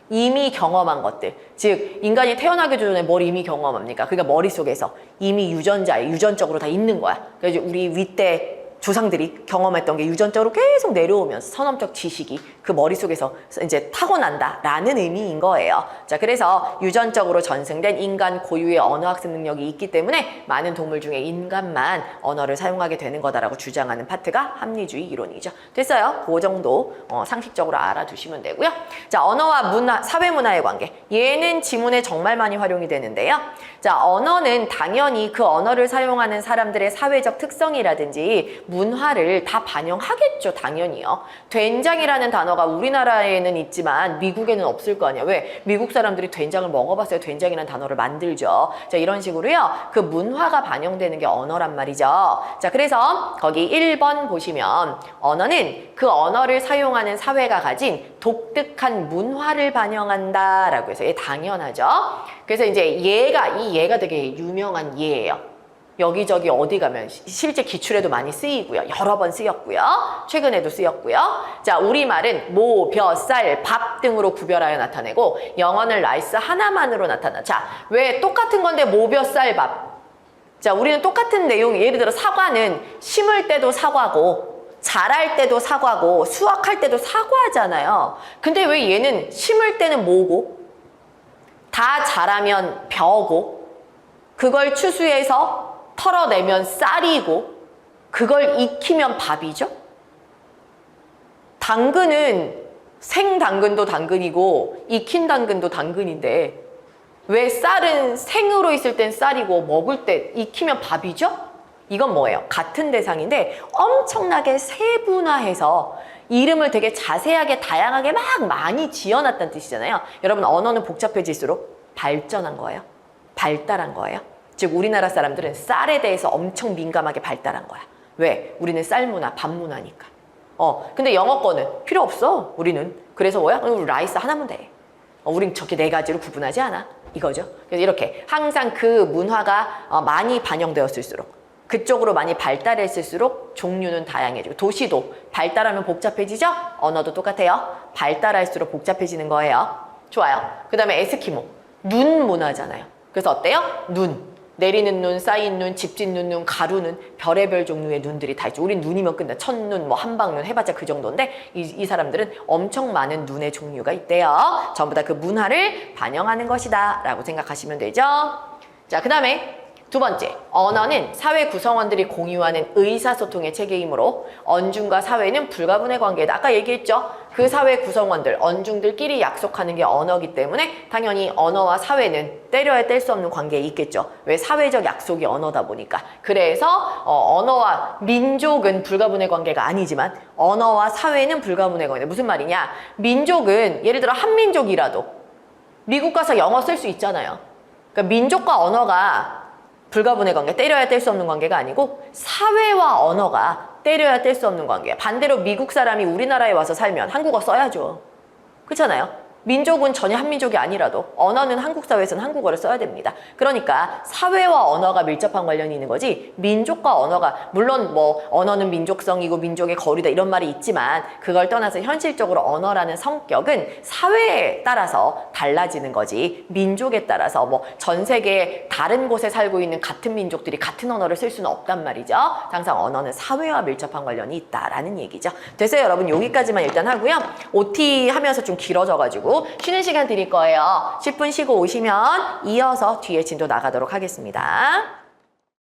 이미 경험한 것들. 즉, 인간이 태어나기 전에 뭘 이미 경험합니까? 그러니까 머릿속에서 이미 유전적으로 다 있는 거야. 그래서 우리 윗대 조상들이 경험했던 게 유전적으로 계속 내려오면서 선험적 지식이 그 머릿속에서 이제 타고난다라는 의미인 거예요. 자, 그래서 유전적으로 전승된 인간 고유의 언어학습 능력이 있기 때문에 많은 동물 중에 인간만 언어를 사용하게 되는 거다라고 주장하는 파트가 합리주의 이론이죠. 됐어요? 그 정도 상식적으로 알아두시면 되고요. 자, 언어와 문화, 사회문화의 관계. 얘는 지문에 정말 많이 활용이 되는데요. 자, 언어는 당연히 그 언어를 사용하는 사람들의 사회적 특성이라든지 문화를 다 반영하겠죠. 당연히요. 된장이라는 단어가 우리나라에는 있지만 미국에는 없을 거 아니야. 왜? 미국 사람들이 된장을 먹어봤어요. 된장이라는 단어를 만들죠. 자, 이런 식으로요. 그 문화가 반영되는 게 언어란 말이죠. 자, 그래서 거기 1번 보시면 언어는 그 언어를 사용하는 사회가 가진 독특한 문화를 반영한다라고 해서 당연하죠. 그래서 이제 이 예가 되게 유명한 예예요. 여기저기 어디 가면 실제 기출에도 많이 쓰이고요. 여러 번 쓰였고요. 최근에도 쓰였고요. 자, 우리말은 모, 벼, 쌀, 밥 등으로 구별하여 나타내고 영어는 라이스 하나만으로 나타나. 자, 왜 똑같은 건데 모, 벼, 쌀, 밥? 자, 우리는 똑같은 내용, 예를 들어 사과는 심을 때도 사과고 자랄 때도 사과고 수확할 때도 사과잖아요. 근데 왜 얘는 심을 때는 뭐고 다 자라면 벼고 그걸 추수해서 털어내면 쌀이고 그걸 익히면 밥이죠? 당근은 생당근도 당근이고 익힌 당근도 당근인데 왜 쌀은 생으로 있을 땐 쌀이고 먹을 때 익히면 밥이죠? 이건 뭐예요? 같은 대상인데 엄청나게 세분화해서 이름을 되게 자세하게 다양하게 막 많이 지어놨다는 뜻이잖아요. 여러분 언어는 복잡해질수록 발전한 거예요. 발달한 거예요. 즉 우리나라 사람들은 쌀에 대해서 엄청 민감하게 발달한 거야. 왜? 우리는 쌀 문화, 밥 문화니까. 근데 영어 거는 필요 없어. 우리는. 그래서 뭐야? 우리 라이스 하나면 돼. 우린 저렇게 네 가지로 구분하지 않아. 이거죠. 그래서 이렇게 항상 그 문화가 많이 반영되었을수록 그쪽으로 많이 발달했을수록 종류는 다양해지고 도시도 발달하면 복잡해지죠? 언어도 똑같아요. 발달할수록 복잡해지는 거예요. 좋아요. 그 다음에 에스키모. 눈 문화잖아요. 그래서 어때요? 눈. 내리는 눈, 쌓인 눈, 집 짓는 눈, 가루는 별의별 종류의 눈들이 다 있죠. 우린 눈이면 끝나. 첫눈, 뭐 한방눈 해봤자 그 정도인데 이 사람들은 엄청 많은 눈의 종류가 있대요. 전부 다 그 문화를 반영하는 것이다 라고 생각하시면 되죠. 자, 그 다음에 두 번째, 언어는 사회 구성원들이 공유하는 의사소통의 체계이므로 언중과 사회는 불가분의 관계다. 아까 얘기했죠? 그 사회 구성원들, 언중들끼리 약속하는 게 언어이기 때문에 당연히 언어와 사회는 때려야 뗄 수 없는 관계에 있겠죠. 왜? 사회적 약속이 언어다 보니까. 그래서 언어와 민족은 불가분의 관계가 아니지만 언어와 사회는 불가분의 관계. 무슨 말이냐? 민족은 예를 들어 한민족이라도 미국 가서 영어 쓸 수 있잖아요. 그러니까 민족과 언어가 불가분의 관계, 때려야 뗄 수 없는 관계가 아니고 사회와 언어가 때려야 뗄 수 없는 관계야. 반대로 미국 사람이 우리나라에 와서 살면 한국어 써야죠. 그렇잖아요. 민족은 전혀 한민족이 아니라도 언어는 한국 사회에서는 한국어를 써야 됩니다. 그러니까 사회와 언어가 밀접한 관련이 있는 거지 민족과 언어가 물론 뭐 언어는 민족성이고 민족의 거리다 이런 말이 있지만 그걸 떠나서 현실적으로 언어라는 성격은 사회에 따라서 달라지는 거지 민족에 따라서 뭐 전 세계 다른 곳에 살고 있는 같은 민족들이 같은 언어를 쓸 수는 없단 말이죠. 항상 언어는 사회와 밀접한 관련이 있다라는 얘기죠. 됐어요 여러분. 여기까지만 일단 하고요. OT 하면서 좀 길어져가지고 쉬는 시간 드릴 거예요. 10분 쉬고 오시면 이어서 뒤에 진도 나가도록 하겠습니다.